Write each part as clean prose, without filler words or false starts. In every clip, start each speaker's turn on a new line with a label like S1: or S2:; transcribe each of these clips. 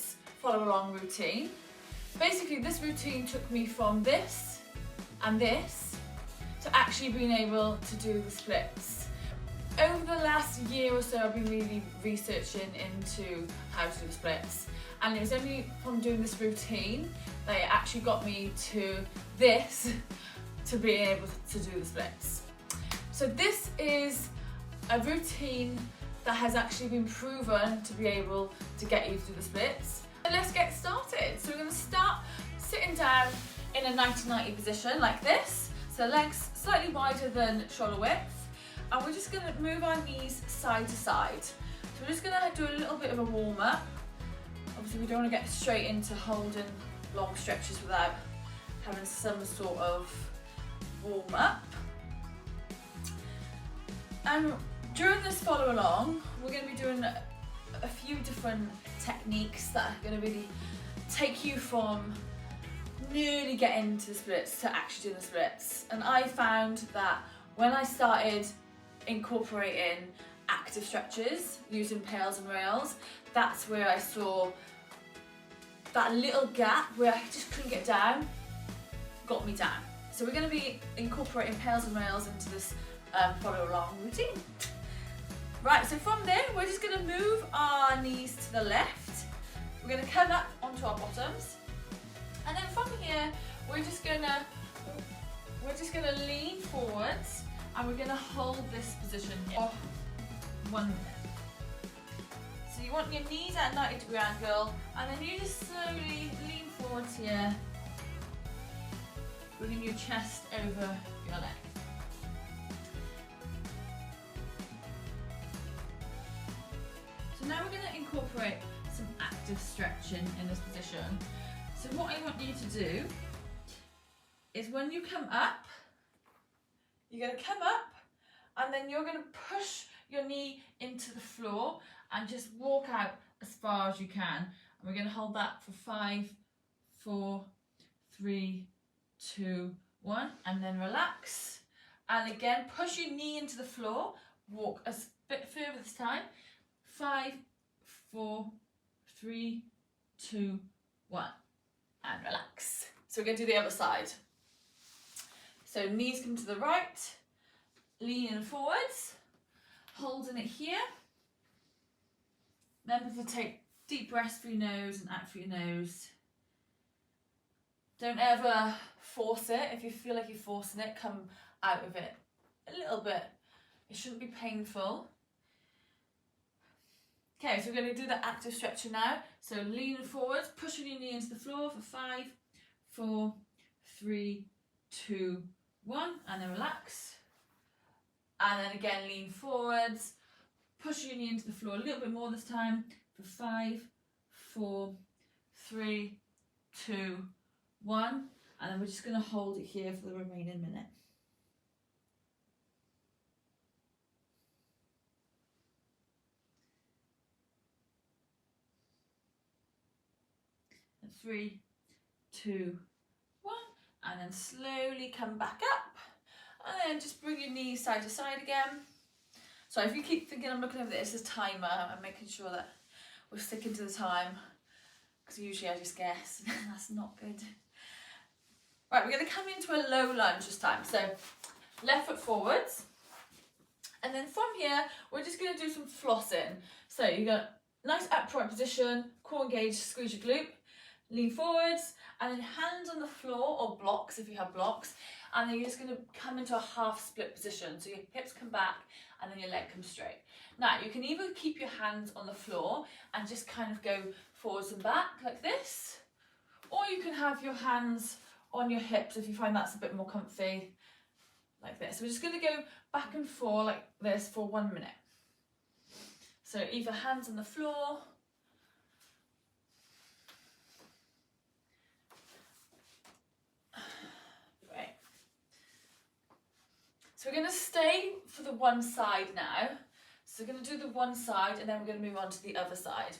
S1: this follow along routine. Basically this routine took me from this and this to actually being able to do the splits. Over the last year or so I've been really researching into how to do the splits, and it was only from doing this routine that it actually got me to this to be able to do the splits. So this is a routine that has actually been proven to be able to get you to do the splits. So let's get started. So we're going to start sitting down in a 90-90 position like this. So legs slightly wider than shoulder width, and we're just going to move our knees side to side. So we're just going to do a little bit of a warm up. Obviously we don't want to get straight into holding long stretches without having some sort of warm up. And during this follow along, we're going to be doing a few different techniques that are going to really take you from nearly getting to the splits to actually doing the splits. And I found that when I started incorporating active stretches using Pails and Rails, that's where I saw that little gap where I just couldn't get down, got me down. So we're going to be incorporating Pails and Rails into this follow along routine. Right, so from there we're just going to move our knees to the left. We're going to come up onto our bottoms, and then from here we're just going to lean forwards, and we're going to hold this position here for 1 minute. So you want your knees at a 90-degree angle, and then you just slowly lean forwards here, bringing your chest over your leg. So now we're going to incorporate some active stretching in this position. So what I want you to do is when you come up, you're going to come up, and then you're going to push your knee into the floor and just walk out as far as you can. And we're going to hold that for 5, 4, 3, 2, 1, and then relax. And again, push your knee into the floor, walk a bit further this time. 5, 4, 3, 2, 1, and relax. So we're going to do the other side. So knees come to the right, leaning forwards, holding it here. Remember to take deep breaths through your nose and out through your nose. Don't ever force it. If you feel like you're forcing it, come out of it a little bit. It shouldn't be painful. Okay, so we're going to do the active stretcher now. So leaning forwards, pushing your knee into the floor for 5, 4, 3, 2, 1, and then relax. And then again, lean forwards, push your knee into the floor a little bit more this time for 5, 4, 3, 2, 1, and then we're just going to hold it here for the remaining minute. And 3, 2, 1, and then slowly come back up, and then just bring your knees side to side again. So if you keep thinking I'm looking over this as timer, I'm making sure that we're sticking to the time, because usually I just guess. That's not good. Right, we're going to come into a low lunge this time. So left foot forwards, and then from here we're just going to do some flossing. So you got nice upright position, core engaged, squeeze your glute, lean forwards, and then hands on the floor, or blocks if you have blocks, and then you're just going to come into a half split position. So your hips come back and then your leg comes straight. Now you can either keep your hands on the floor and just kind of go forwards and back like this, or you can have your hands on your hips if you find that's a bit more comfy, like this. We're just going to go back and forth like this for 1 minute. So either hands on the floor, great. So we're going to stay for the one side now. So we're going to do the one side, and then we're going to move on to the other side.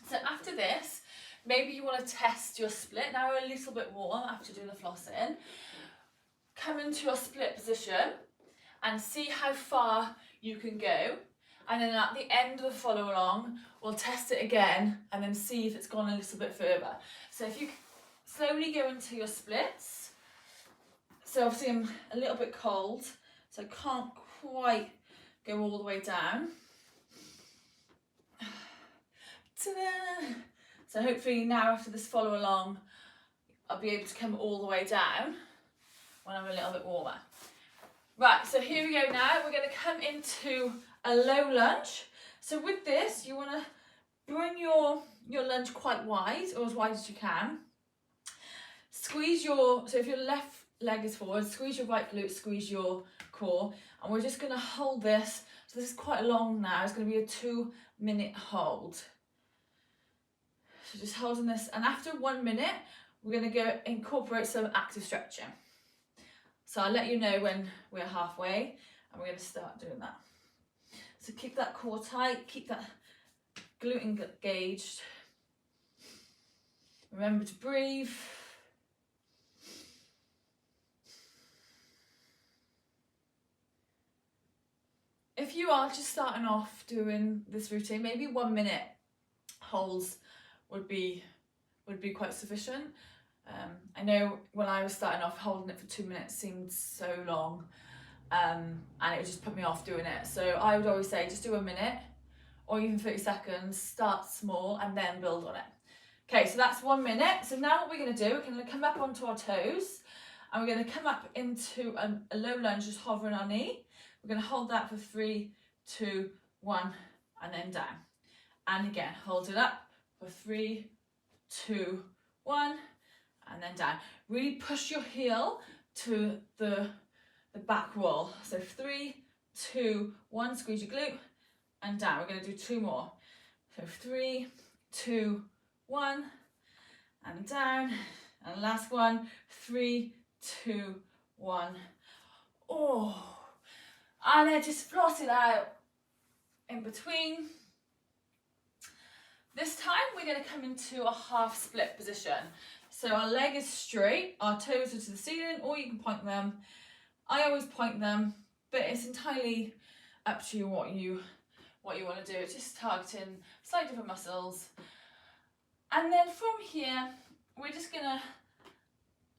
S1: So after this, maybe you want to test your split. Now we're a little bit warm after doing the flossing. Come into your split position and see how far you can go. And then at the end of the follow along, we'll test it again and then see if it's gone a little bit further. So if you slowly go into your splits, so obviously I'm a little bit cold, so I can't quite go all the way down. Ta-da! So hopefully now after this follow along, I'll be able to come all the way down when I'm a little bit warmer. Right, so here we go now. We're going to come into a low lunge. So with this, you want to bring your lunge quite wide, or as wide as you can. Squeeze so if your left leg is forward, squeeze your right glute, squeeze your core. And we're just going to hold this. So this is quite long now. It's going to be a 2-minute hold. So just holding this. And after 1 minute, we're going to go incorporate some active stretching. So I'll let you know when we're halfway and we're going to start doing that. So keep that core tight, keep that glute engaged. Remember to breathe. If you are just starting off doing this routine, maybe 1 minute holds would be quite sufficient. I know when I was starting off, holding it for 2 minutes seemed so long, and it would just put me off doing it. So I would always say just do 1 minute or even 30 seconds, start small and then build on it. Okay, so that's 1 minute. So now what we're going to do, we're going to come up onto our toes and we're going to come up into a low lunge, just hovering our knee. We're going to hold that for 3, 2, 1 and then down. And again, hold it up for 3, 2, 1 and then down. Really push your heel to the back wall. So 3, 2, 1, squeeze your glute and down. We're going to do 2 more. So 3, 2, 1 and down. And last one, 3, 2, 1. Oh, and then just floss it out in between. This time we're going to come into a half split position. So our leg is straight, our toes are to the ceiling, or you can point them. I always point them, but it's entirely up to you what you want to do. It's just targeting slightly different muscles. And then from here, we're just going to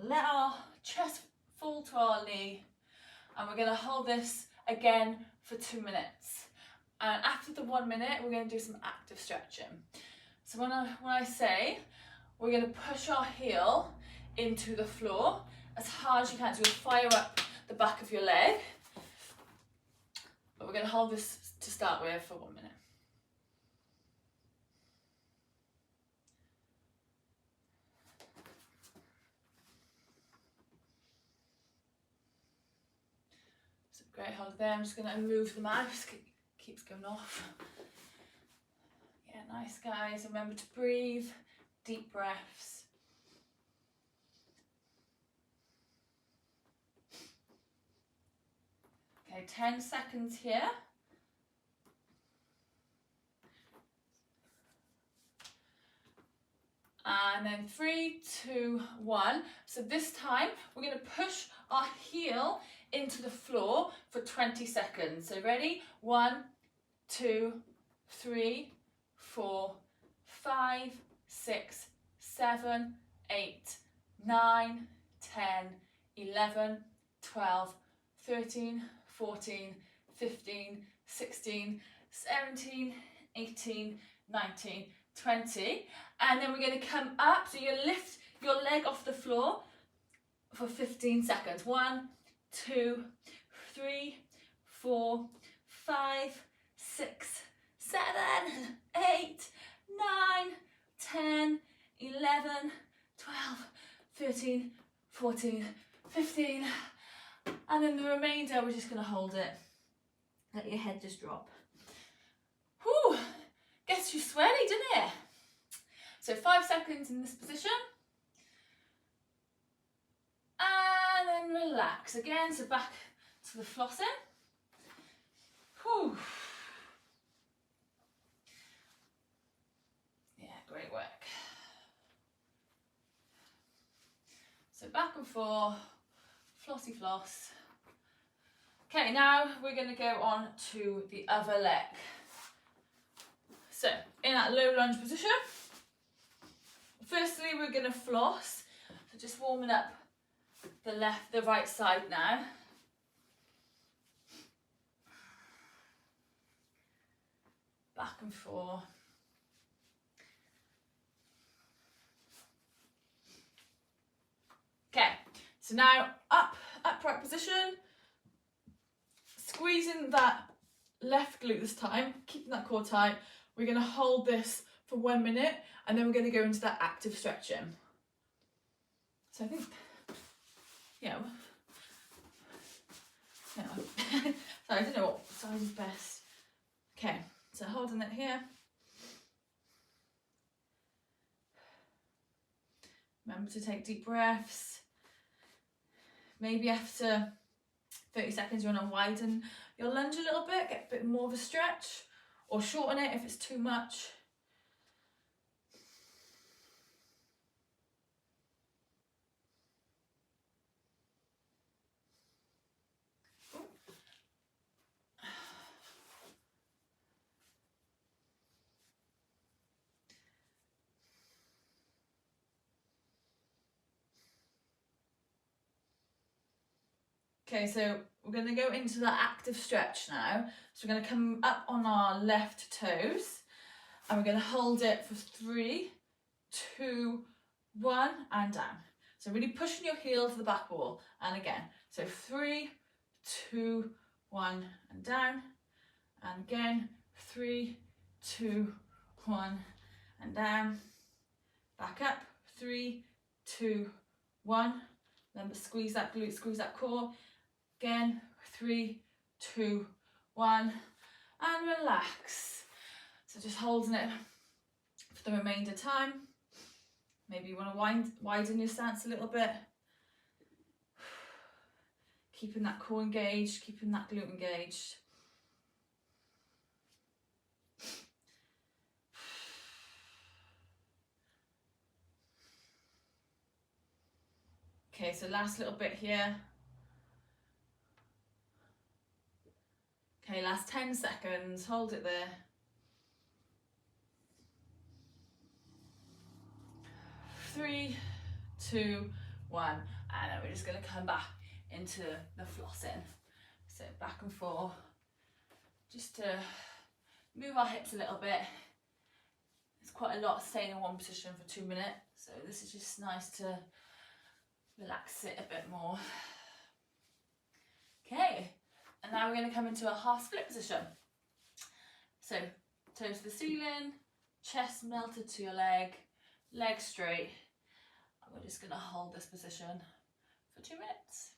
S1: let our chest fall to our knee, and we're going to hold this again for 2 minutes. And after the 1 minute, we're going to do some active stretching. So when I say, we're going to push our heel into the floor as hard as you can. So you'll fire up the back of your leg. But we're going to hold this to start with for 1 minute. So great hold there. I'm just going to move the mouse. Keeps going off. Yeah, nice guys. Remember to breathe. Deep breaths. Okay, 10 seconds here. And then 3, 2, 1. So this time we're going to push our heel into the floor for 20 seconds. So ready? 1, 2, 3, 4, 5, 6, 7, 8, 9, 10, 11, 12, 13, 14, 15, 16, 17, 18, 19, 20. And then we're going to come up. So you lift your leg off the floor for 15 seconds. 1, 2, 3, 4, 5, 6, 7, 8, 9, 10, 11, 12, 13, 14, 15. And then the remainder, we're just going to hold it. Let your head just drop. Whew, gets you sweaty, didn't it? So 5 seconds in this position. And then relax again. So back to the flossing. Whew. Yeah, great work. So back and forth, flossy floss. Okay, now we're going to go on to the other leg. So in that low lunge position, firstly we're going to floss. So just warming up the right side now. Back and forth. Okay, so now upright position, squeezing that left glute this time, keeping that core tight. We're going to hold this for 1 minute and then we're going to go into that active stretching. So I think, yeah. So I don't know what side is best. Okay, so holding it here. Remember to take deep breaths. Maybe after 30 seconds you want to widen your lunge a little bit, get a bit more of a stretch, or shorten it if it's too much. Okay, so we're going to go into that active stretch now. So we're going to come up on our left toes and we're going to hold it for 3, 2, 1 and down. So really pushing your heel to the back wall. And again, so 3, 2, 1 and down. And again, 3, 2, 1 and down. Back up, 3, 2, 1. Remember, squeeze that glute, squeeze that core. Again, 3, 2, 1, and relax. So just holding it for the remainder time. Maybe you want to widen your stance a little bit. Keeping that core engaged, keeping that glute engaged. Okay, so last little bit here. Okay, last 10 seconds, hold it there. 3, 2, 1, and then we're just going to come back into the flossing. So back and forth, just to move our hips a little bit. It's quite a lot staying in one position for 2 minutes, so this is just nice to relax it a bit more. Okay, and now we're going to come into a half split position. So toes to the ceiling, chest melted to your leg straight. And we're just going to hold this position for 2 minutes.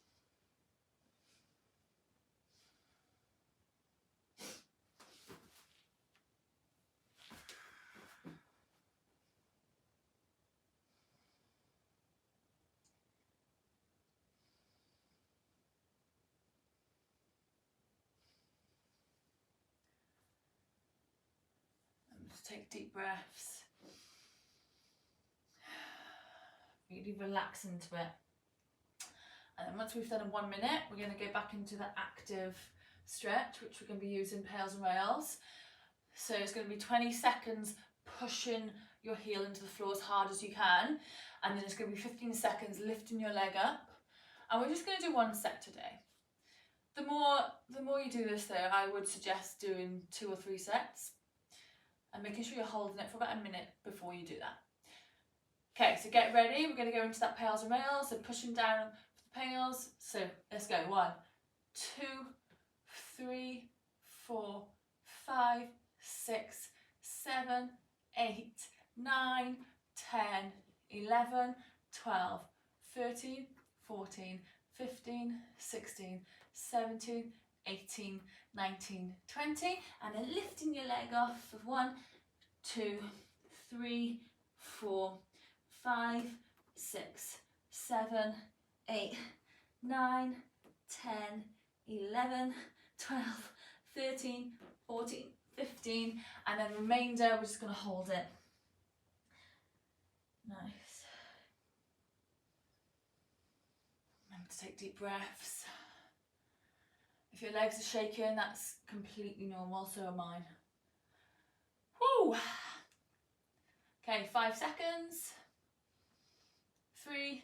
S1: Just take deep breaths. Really relax into it. And then once we've done in 1 minute, we're going to go back into the active stretch, which we're going to be using Pails Rails. So it's going to be 20 seconds pushing your heel into the floor as hard as you can. And then it's going to be 15 seconds lifting your leg up. And we're just going to do 1 set today. The more you do this though, I would suggest doing 2 or 3 sets. And making sure you're holding it for about 1 minute before you do that. Okay, so get ready. We're going to go into that Pails and Rails. So pushing down for the pails. So let's go. 1, 2, 3, 4, 5, 6, 7, 8, 9, 10, 11, 12, 13, 14, 15, 16, 17, 18, 19, 20, and then lifting your leg off of 1, 2, 3, 4, 5, 6, 7, 8, 9, 10, 11, 12, 13, 14, 15, and then remainder, we're just going to hold it. Nice. Remember to take deep breaths. If your legs are shaking, that's completely normal, so are mine. Woo! Okay, 5 seconds. 3,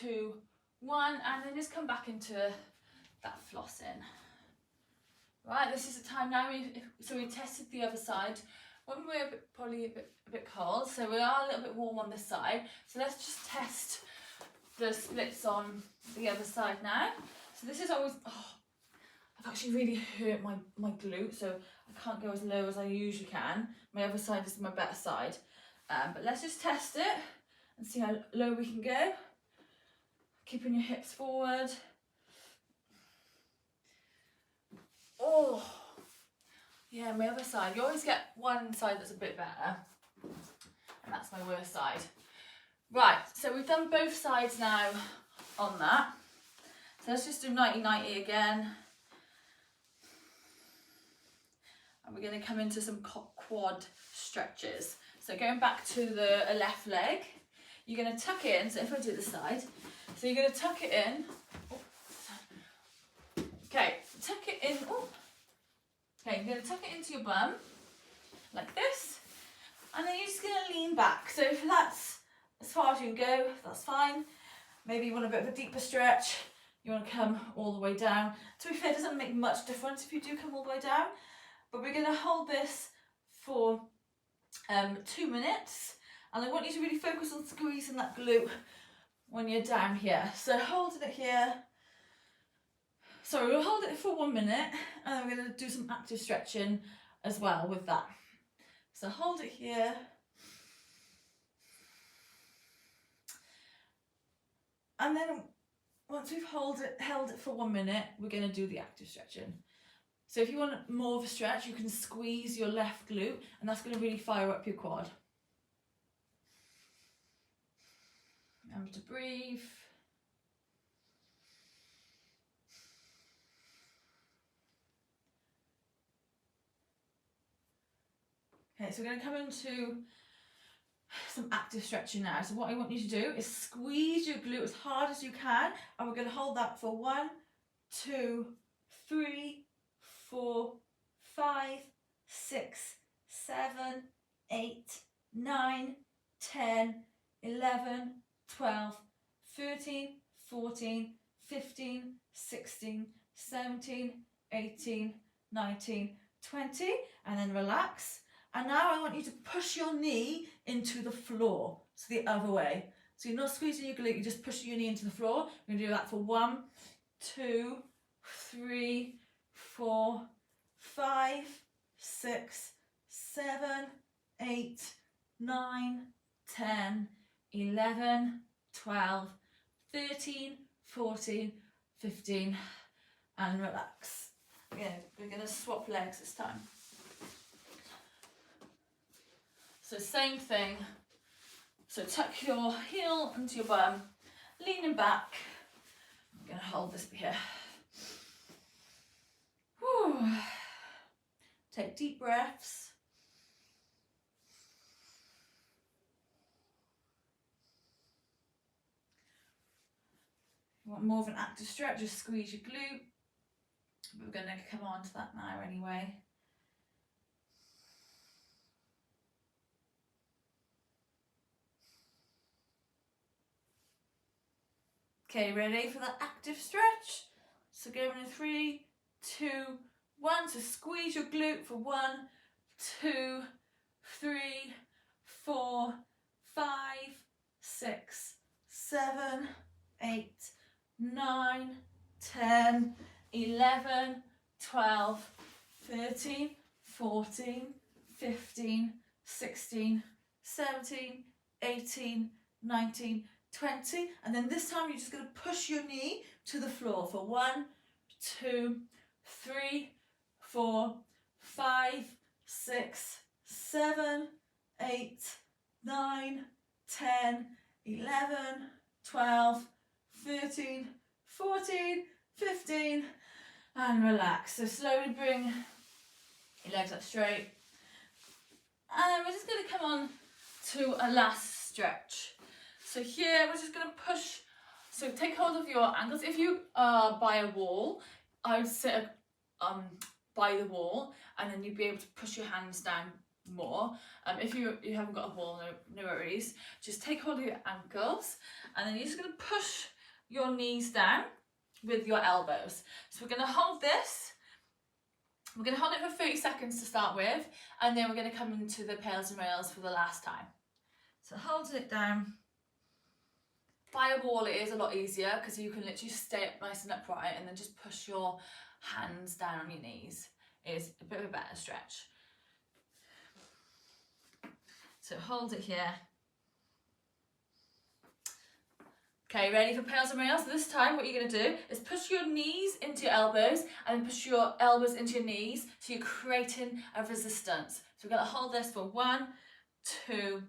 S1: 2, 1, and then just come back into that flossing. Right, this is the time now. So we tested the other side. When we're probably a bit cold, so we are a little bit warm on this side. So let's just test the splits on the other side now. So this is always, oh, I've actually really hurt my glute, so I can't go as low as I usually can. My other side is my better side. But let's just test it and see how low we can go. Keeping your hips forward. Oh, yeah, my other side. You always get one side that's a bit better, and that's my worst side. Right, so we've done both sides now on that. So let's just do 90-90 again. And we're going to come into some quad stretches. So going back to the left leg, you're going to tuck it in. So if I do this side, so you're going to tuck it in. Oh, okay, tuck it in. Oh. Okay, you're going to tuck it into your bum, like this. And then you're just going to lean back. So if that's as far as you can go, that's fine. Maybe you want a bit of a deeper stretch. You want to come all the way down. To be fair, it doesn't make much difference if you do come all the way down. But we're going to hold this for 2 minutes. And I want you to really focus on squeezing that glute when you're down here. So holding it here. So we'll hold it for 1 minute. And then we're going to do some active stretching as well with that. So hold it here. And then once we've held it for 1 minute, we're going to do the active stretching. So if you want more of a stretch, you can squeeze your left glute, and that's going to really fire up your quad. Remember to breathe. Okay, so we're going to come into some active stretching now. So what I want you to do is squeeze your glute as hard as you can, and we're going to hold that for 1, 2, 3, 4, 5, 6, 7, 8, 9, 10, 11, 12, 13, 14, 15, 16, 17, 18, 19, 20, and then relax. And now I want you to push your knee into the floor, so the other way. So you're not squeezing your glute, you're just pushing your knee into the floor. We're going to do that for 1, 2, 3, 4, 5, 6, 7, 8, 9, 10, 11, 12, 13, 14, 15, and relax. Again, we're going to swap legs this time. So same thing. So tuck your heel into your bum, leaning back. I'm going to hold this here. Whew. Take deep breaths. You want more of an active stretch, just squeeze your glute. But we're going to come on to that now anyway. Okay, ready for that active stretch? So go in 3, 2, 1. So squeeze your glute for 1, 2, 3, 4, 5, 6, 7, 8, 9, 10, 11, 12, 13, 14, 15, 16, 17, 18, 19, 20, and then this time you're just going to push your knee to the floor for 1, 2, 3, 4, 5, 6, 7, 8, 9, 10, 11, 12, 13, 14, 15, and relax. So slowly bring your legs up straight, and we're just going to come on to a last stretch. So here we're just going to push, so take hold of your ankles. If you are by a wall, I would sit by the wall, and then you'd be able to push your hands down more. If you haven't got a wall, no worries. Just take hold of your ankles, and then you're just going to push your knees down with your elbows. So we're going to hold this. We're going to hold it for 30 seconds to start with, and then we're going to come into the Pails and Rails for the last time. So holding it down. By a wall it is a lot easier because you can literally stay up nice and upright and then just push your hands down on your knees. It's a bit of a better stretch. So hold it here. Okay, ready for Pails and Rails? So this time what you're going to do is push your knees into your elbows and then push your elbows into your knees, so you're creating a resistance. So we're going to hold this for 1, 2,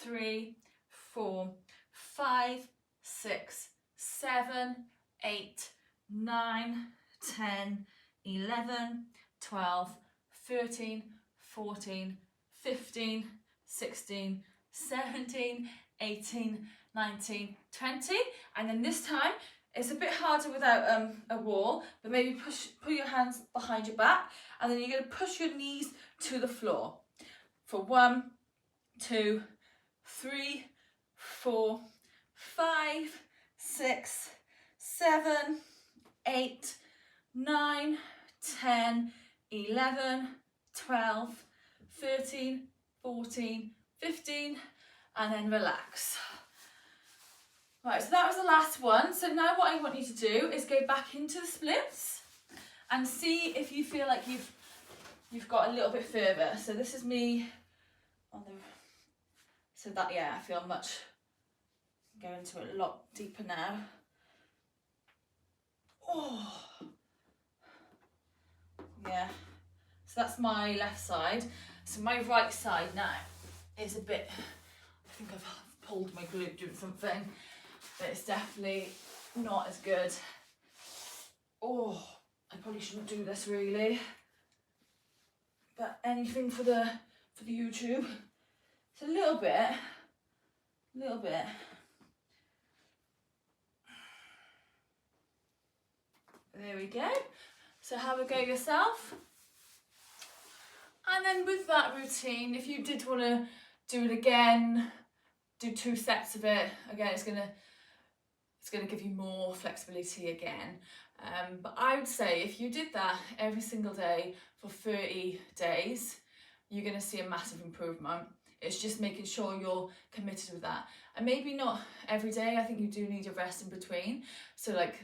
S1: 3, 4, 5, 6, 7, 8, 9, 10, 11, 12, 13, 14, 15, 16, 17, 18, 19, 20, and then this time it's a bit harder without a wall, but maybe put your hands behind your back, and then you're going to push your knees to the floor for 1, 2, 3, 4, 5, 6, 7, 8, 9, 10, 11, 12, 13, 14, 15, and then relax. Right, so that was the last one. So now what I want you to do is go back into the splits and see if you feel like you've got a little bit further. So this is me on the, so that, yeah, I feel much, go into it a lot deeper now. Oh, yeah. So that's my left side. So my right side now is a bit, I think I've pulled my glute doing something, but it's definitely not as good. Oh, I probably shouldn't do this really, but anything for the YouTube. It's a little bit. There we go. So have a go yourself. And then with that routine, if you did want to do it again, do 2 sets of it, again it's gonna give you more flexibility again. But I would say if you did that every single day for 30 days, you're gonna see a massive improvement. It's just making sure you're committed with that. And maybe not every day, I think you do need a rest in between. So like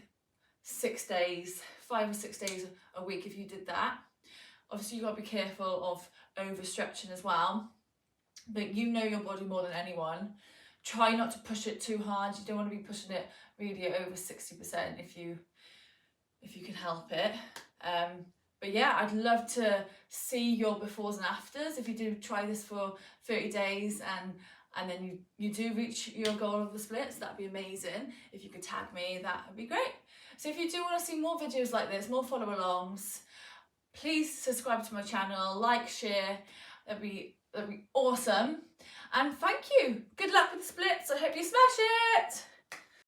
S1: 6 days, 5 or 6 days a week if you did that. Obviously you've got to be careful of overstretching as well, but you know your body more than anyone. Try not to push it too hard. You don't want to be pushing it really over 60% if you can help it. But yeah, I'd love to see your befores and afters if you do try this for 30 days and then you do reach your goal of the splits. That'd be amazing. If you could tag me, that would be great. So if you do want to see more videos like this, more follow alongs, please subscribe to my channel, like, share, that'd be awesome. And thank you. Good luck with the splits. I hope you smash it.